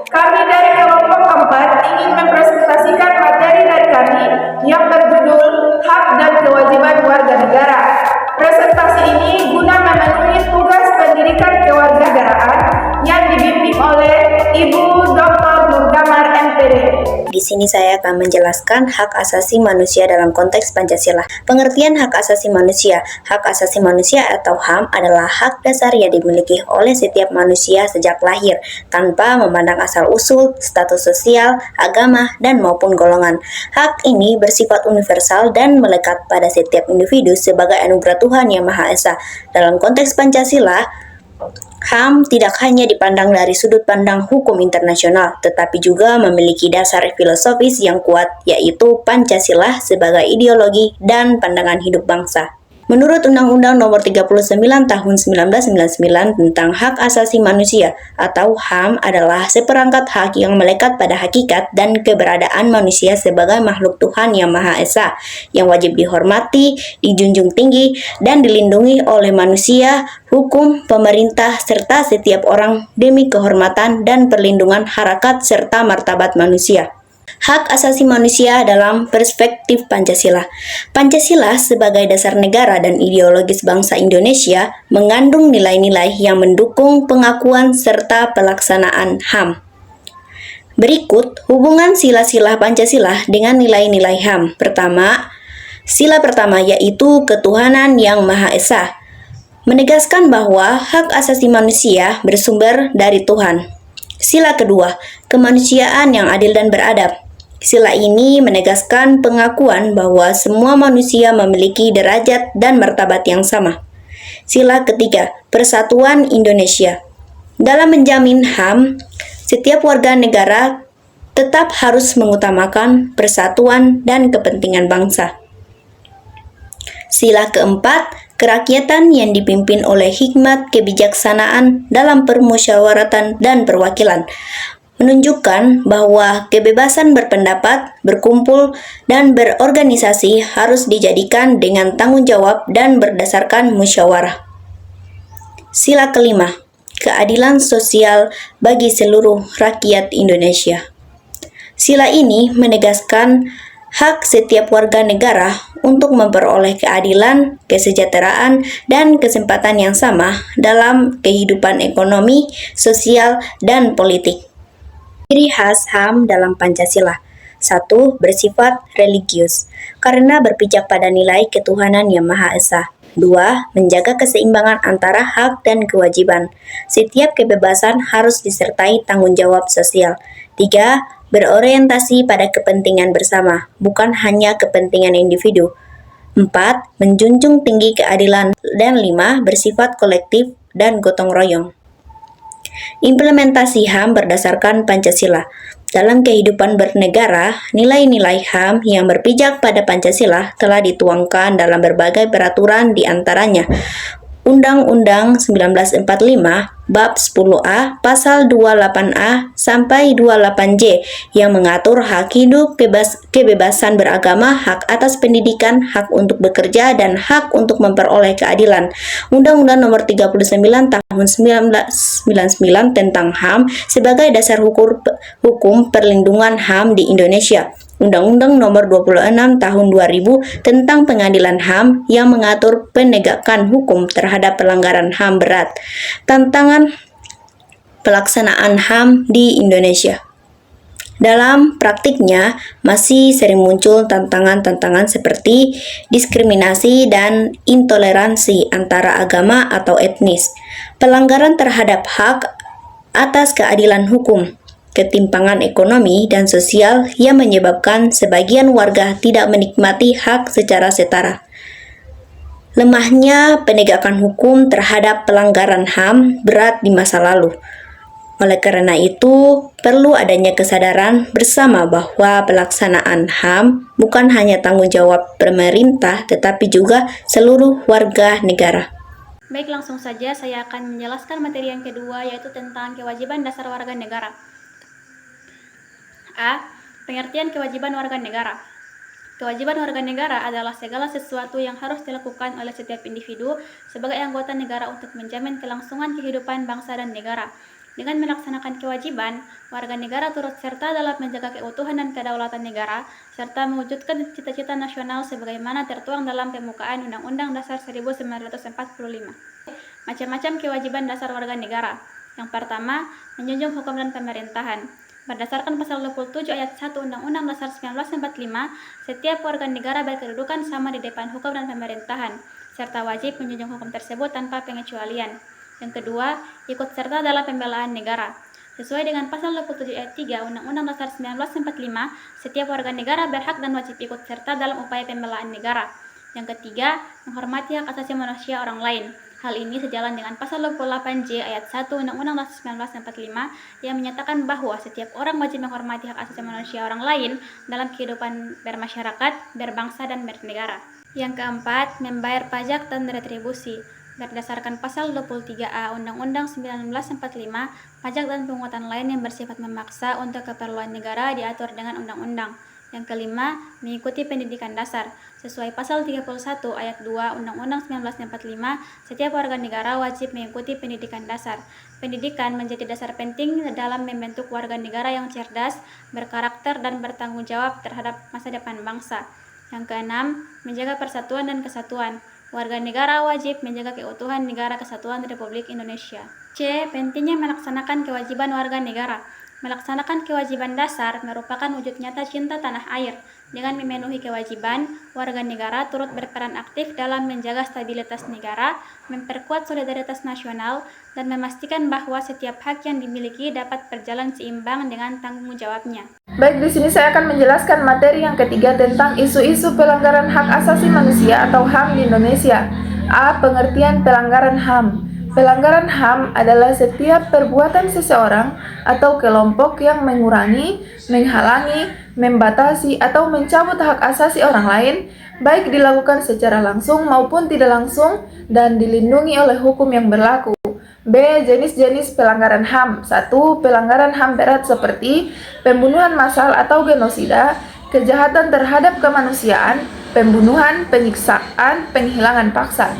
Kami dari kelompok 4 ingin mempresentasikan materi dari kami yang berjudul Hak dan Kewajiban Warga Negara. Presentasi ini guna memenuhi tugas pendidikan kewarganegaraan yang dibimbing oleh Ibu Dr. Nurgamar MPD. Di sini saya akan menjelaskan hak asasi manusia dalam konteks Pancasila. Pengertian hak asasi manusia. Hak asasi manusia atau HAM adalah hak dasar yang dimiliki oleh setiap manusia sejak lahir, tanpa memandang asal-usul, status sosial, agama, dan maupun golongan. Hak ini bersifat universal dan melekat pada setiap individu sebagai anugerah Tuhan Yang Maha Esa. Dalam konteks Pancasila, HAM tidak hanya dipandang dari sudut pandang hukum internasional, tetapi juga memiliki dasar filosofis yang kuat, yaitu Pancasila sebagai ideologi dan pandangan hidup bangsa. Menurut Undang-Undang Nomor 39 Tahun 1999 tentang Hak Asasi Manusia atau HAM adalah seperangkat hak yang melekat pada hakikat dan keberadaan manusia sebagai makhluk Tuhan Yang Maha Esa, yang wajib dihormati, dijunjung tinggi, dan dilindungi oleh manusia, hukum, pemerintah, serta setiap orang demi kehormatan dan perlindungan harakat serta martabat manusia. Hak asasi manusia dalam perspektif Pancasila. Pancasila sebagai dasar negara dan ideologis bangsa Indonesia mengandung nilai-nilai yang mendukung pengakuan serta pelaksanaan HAM. Berikut hubungan sila-sila Pancasila dengan nilai-nilai HAM. Pertama, sila pertama yaitu ketuhanan yang Maha Esa, menegaskan bahwa hak asasi manusia bersumber dari Tuhan. Sila kedua, kemanusiaan yang adil dan beradab. Sila ini menegaskan pengakuan bahwa semua manusia memiliki derajat dan martabat yang sama. Sila ketiga, persatuan Indonesia. Dalam menjamin HAM, setiap warga negara tetap harus mengutamakan persatuan dan kepentingan bangsa. Sila keempat, kerakyatan yang dipimpin oleh hikmat kebijaksanaan dalam permusyawaratan dan perwakilan, menunjukkan bahwa kebebasan berpendapat, berkumpul, dan berorganisasi harus dijadikan dengan tanggung jawab dan berdasarkan musyawarah. Sila kelima, keadilan sosial bagi seluruh rakyat Indonesia. Sila ini menegaskan hak setiap warga negara untuk memperoleh keadilan, kesejahteraan, dan kesempatan yang sama dalam kehidupan ekonomi, sosial, dan politik. Ciri khas HAM dalam Pancasila. 1. Bersifat religius, karena berpijak pada nilai ketuhanan Yang Maha Esa. 2. Menjaga keseimbangan antara hak dan kewajiban. Setiap kebebasan harus disertai tanggung jawab sosial. 3. Berorientasi pada kepentingan bersama, bukan hanya kepentingan individu. 4. Menjunjung tinggi keadilan. Dan 5. Bersifat kolektif dan gotong royong. Implementasi HAM berdasarkan Pancasila. Dalam kehidupan bernegara, nilai-nilai HAM yang berpijak pada Pancasila telah dituangkan dalam berbagai peraturan, di antaranya Undang-Undang 1945 Bab 10A Pasal 28A sampai 28J yang mengatur hak hidup, kebebasan beragama, hak atas pendidikan, hak untuk bekerja, dan hak untuk memperoleh keadilan. Undang-Undang Nomor 39 Tahun 1999 tentang HAM sebagai dasar hukum perlindungan HAM di Indonesia. Undang-Undang Nomor 26 Tahun 2000 tentang Pengadilan HAM yang mengatur penegakan hukum terhadap pelanggaran HAM berat. Tantangan pelaksanaan HAM di Indonesia. Dalam praktiknya, masih sering muncul tantangan-tantangan seperti diskriminasi dan intoleransi antara agama atau etnis, pelanggaran terhadap hak atas keadilan hukum, ketimpangan ekonomi dan sosial yang menyebabkan sebagian warga tidak menikmati hak secara setara. Lemahnya penegakan hukum terhadap pelanggaran HAM berat di masa lalu. Oleh karena itu, perlu adanya kesadaran bersama bahwa pelaksanaan HAM bukan hanya tanggung jawab pemerintah, tetapi juga seluruh warga negara. Baik, langsung saja saya akan menjelaskan materi yang kedua, yaitu tentang kewajiban dasar warga negara. A. Pengertian kewajiban warga negara. Kewajiban warga negara adalah segala sesuatu yang harus dilakukan oleh setiap individu sebagai anggota negara untuk menjamin kelangsungan kehidupan bangsa dan negara. Dengan melaksanakan kewajiban, warga negara turut serta dalam menjaga keutuhan dan kedaulatan negara, serta mewujudkan cita-cita nasional sebagaimana tertuang dalam pembukaan Undang-Undang Dasar 1945. Macam-macam kewajiban dasar warga negara. Yang pertama, menjunjung hukum dan pemerintahan. Berdasarkan pasal 27 ayat 1 Undang-Undang Dasar 1945, setiap warga negara berkedudukan sama di depan hukum dan pemerintahan, serta wajib menjunjung hukum tersebut tanpa pengecualian. Yang kedua, ikut serta dalam pembelaan negara. Sesuai dengan pasal 27 ayat 3 Undang-Undang Dasar 1945, setiap warga negara berhak dan wajib ikut serta dalam upaya pembelaan negara. Yang ketiga, menghormati hak asasi manusia orang lain. Hal ini sejalan dengan pasal 28J ayat 1 Undang-Undang Dasar 1945 yang menyatakan bahwa setiap orang wajib menghormati hak asasi manusia orang lain dalam kehidupan bermasyarakat, berbangsa, dan bernegara. Yang keempat, membayar pajak dan retribusi. Berdasarkan pasal 23A Undang-Undang 1945, pajak dan pungutan lain yang bersifat memaksa untuk keperluan negara diatur dengan undang-undang. Yang kelima, mengikuti pendidikan dasar. Sesuai pasal 31 ayat 2 Undang-Undang 1945, setiap warga negara wajib mengikuti pendidikan dasar. Pendidikan menjadi dasar penting dalam membentuk warga negara yang cerdas, berkarakter, dan bertanggung jawab terhadap masa depan bangsa. Yang keenam, menjaga persatuan dan kesatuan. Warga negara wajib menjaga keutuhan Negara Kesatuan Republik Indonesia. C. Pentingnya melaksanakan kewajiban warga negara. Melaksanakan kewajiban dasar merupakan wujud nyata cinta tanah air. Dengan memenuhi kewajiban, warga negara turut berperan aktif dalam menjaga stabilitas negara, memperkuat solidaritas nasional, dan memastikan bahwa setiap hak yang dimiliki dapat berjalan seimbang dengan tanggung jawabnya. Baik, di sini saya akan menjelaskan materi yang ketiga tentang isu-isu pelanggaran hak asasi manusia atau HAM di Indonesia. A. Pengertian pelanggaran HAM. Pelanggaran HAM adalah setiap perbuatan seseorang atau kelompok yang mengurangi, menghalangi, membatasi, atau mencabut hak asasi orang lain, baik dilakukan secara langsung maupun tidak langsung, dan dilindungi oleh hukum yang berlaku. B. Jenis-jenis pelanggaran HAM. 1. Pelanggaran HAM berat seperti pembunuhan massal atau genosida, kejahatan terhadap kemanusiaan, pembunuhan, penyiksaan, penghilangan paksa.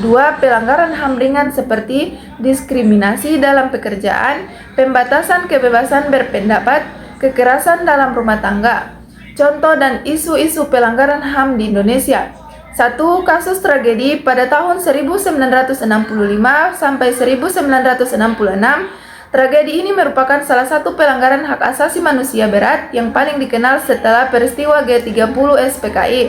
2. Pelanggaran HAM ringan seperti diskriminasi dalam pekerjaan, pembatasan kebebasan berpendapat, kekerasan dalam rumah tangga. Contoh dan isu-isu pelanggaran HAM di Indonesia. 1. Kasus tragedi pada tahun 1965 sampai 1966. Tragedi ini merupakan salah satu pelanggaran hak asasi manusia berat yang paling dikenal setelah peristiwa G30 SPKI.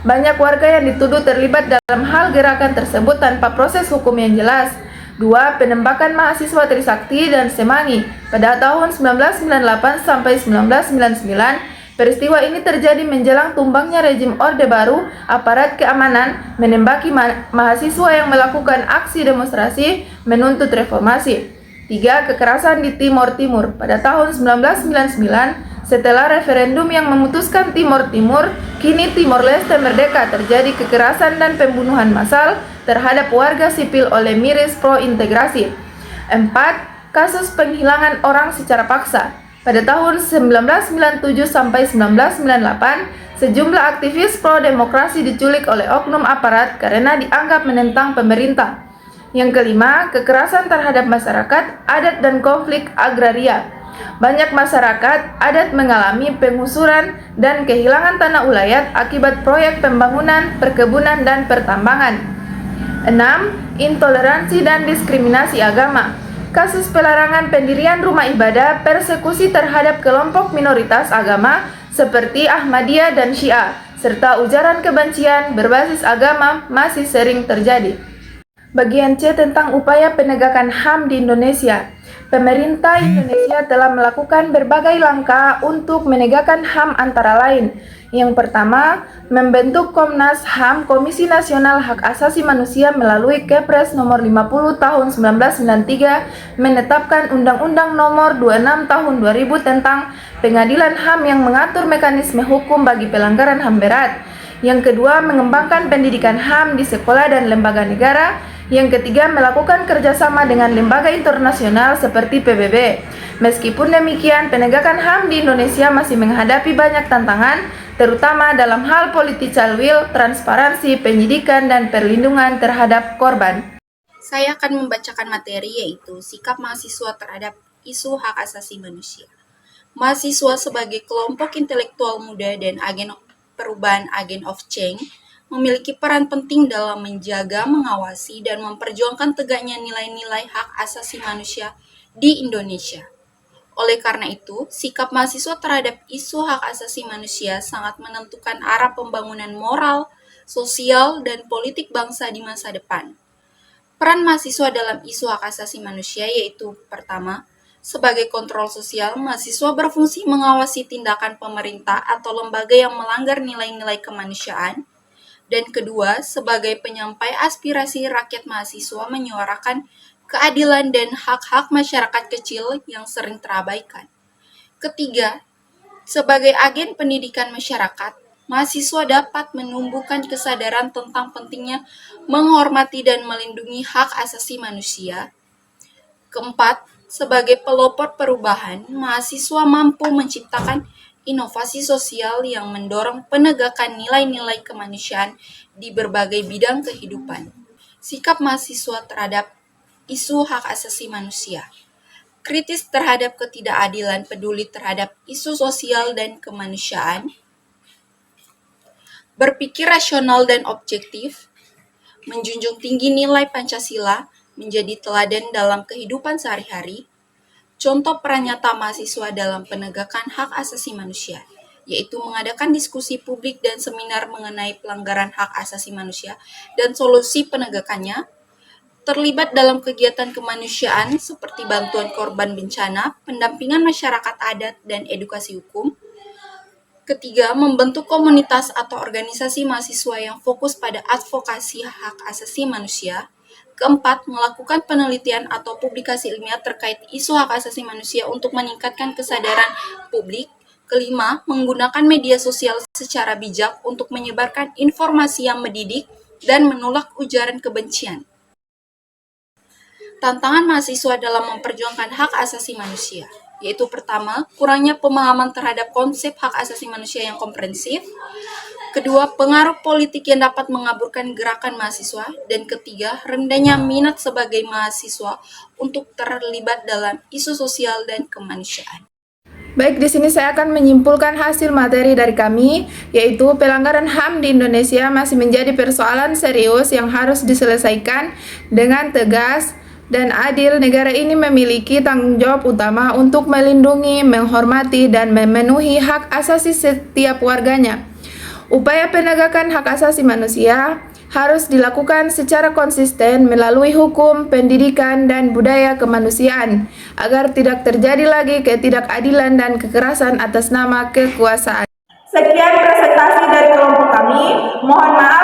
Banyak warga yang dituduh terlibat dalam hal gerakan tersebut tanpa proses hukum yang jelas. 2. Penembakan mahasiswa Trisakti dan Semanggi pada tahun 1998 sampai 1999. Peristiwa ini terjadi menjelang tumbangnya rejim Orde Baru. Aparat keamanan menembaki mahasiswa yang melakukan aksi demonstrasi menuntut reformasi. 3. Kekerasan di Timor Timur pada tahun 1999. Setelah referendum yang memutuskan Timor Timur, kini Timor Leste merdeka, terjadi kekerasan dan pembunuhan massal terhadap warga sipil oleh Milis Pro Integrasi. 4. Kasus penghilangan orang secara paksa. Pada tahun 1997 sampai 1998, sejumlah aktivis pro-demokrasi diculik oleh oknum aparat karena dianggap menentang pemerintah. Yang kelima, kekerasan terhadap masyarakat adat dan konflik agraria. Banyak masyarakat adat mengalami penggusuran dan kehilangan tanah ulayat akibat proyek pembangunan, perkebunan, dan pertambangan. 6. Intoleransi dan diskriminasi agama. Kasus pelarangan pendirian rumah ibadah, persekusi terhadap kelompok minoritas agama seperti Ahmadiyah dan Syiah, serta ujaran kebencian berbasis agama masih sering terjadi. Bagian C tentang upaya penegakan HAM di Indonesia. Pemerintah Indonesia telah melakukan berbagai langkah untuk menegakkan HAM antara lain. Yang pertama, membentuk Komnas HAM, Komisi Nasional Hak Asasi Manusia melalui Kepres nomor 50 tahun 1993 menetapkan Undang-Undang nomor 26 tahun 2000 tentang Pengadilan HAM yang mengatur mekanisme hukum bagi pelanggaran HAM berat. Yang kedua, mengembangkan pendidikan HAM di sekolah dan lembaga negara. Yang ketiga, melakukan kerjasama dengan lembaga internasional seperti PBB. Meskipun demikian, penegakan HAM di Indonesia masih menghadapi banyak tantangan, terutama dalam hal political will, transparansi, penyidikan, dan perlindungan terhadap korban. Saya akan membacakan materi yaitu sikap mahasiswa terhadap isu hak asasi manusia. Mahasiswa sebagai kelompok intelektual muda dan agen perubahan (agent of change) memiliki peran penting dalam menjaga, mengawasi, dan memperjuangkan tegaknya nilai-nilai hak asasi manusia di Indonesia. Oleh karena itu, sikap mahasiswa terhadap isu hak asasi manusia sangat menentukan arah pembangunan moral, sosial, dan politik bangsa di masa depan. Peran mahasiswa dalam isu hak asasi manusia yaitu pertama, sebagai kontrol sosial, mahasiswa berfungsi mengawasi tindakan pemerintah atau lembaga yang melanggar nilai-nilai kemanusiaan. Dan kedua, sebagai penyampai aspirasi rakyat, mahasiswa menyuarakan keadilan dan hak-hak masyarakat kecil yang sering terabaikan. Ketiga, sebagai agen pendidikan masyarakat, mahasiswa dapat menumbuhkan kesadaran tentang pentingnya menghormati dan melindungi hak asasi manusia. Keempat, sebagai pelopor perubahan, mahasiswa mampu menciptakan inovasi sosial yang mendorong penegakan nilai-nilai kemanusiaan di berbagai bidang kehidupan. Sikap mahasiswa terhadap isu hak asasi manusia. Kritis terhadap ketidakadilan, peduli terhadap isu sosial dan kemanusiaan. Berpikir rasional dan objektif. Menjunjung tinggi nilai Pancasila, menjadi teladan dalam kehidupan sehari-hari. Contoh peran nyata mahasiswa dalam penegakan hak asasi manusia, yaitu mengadakan diskusi publik dan seminar mengenai pelanggaran hak asasi manusia dan solusi penegakannya, terlibat dalam kegiatan kemanusiaan seperti bantuan korban bencana, pendampingan masyarakat adat, dan edukasi hukum. Ketiga, membentuk komunitas atau organisasi mahasiswa yang fokus pada advokasi hak asasi manusia. Keempat, melakukan penelitian atau publikasi ilmiah terkait isu hak asasi manusia untuk meningkatkan kesadaran publik. Kelima, menggunakan media sosial secara bijak untuk menyebarkan informasi yang mendidik dan menolak ujaran kebencian. Tantangan mahasiswa dalam memperjuangkan hak asasi manusia, yaitu pertama, kurangnya pemahaman terhadap konsep hak asasi manusia yang komprehensif. Kedua, pengaruh politik yang dapat mengaburkan gerakan mahasiswa. Dan ketiga, rendahnya minat sebagai mahasiswa untuk terlibat dalam isu sosial dan kemanusiaan. Baik, di sini saya akan menyimpulkan hasil materi dari kami, yaitu pelanggaran HAM di Indonesia masih menjadi persoalan serius yang harus diselesaikan dengan tegas dan adil. Negara ini memiliki tanggung jawab utama untuk melindungi, menghormati, dan memenuhi hak asasi setiap warganya. Upaya penegakan hak asasi manusia harus dilakukan secara konsisten melalui hukum, pendidikan, dan budaya kemanusiaan agar tidak terjadi lagi ketidakadilan dan kekerasan atas nama kekuasaan. Sekian presentasi dari kelompok kami. Mohon maaf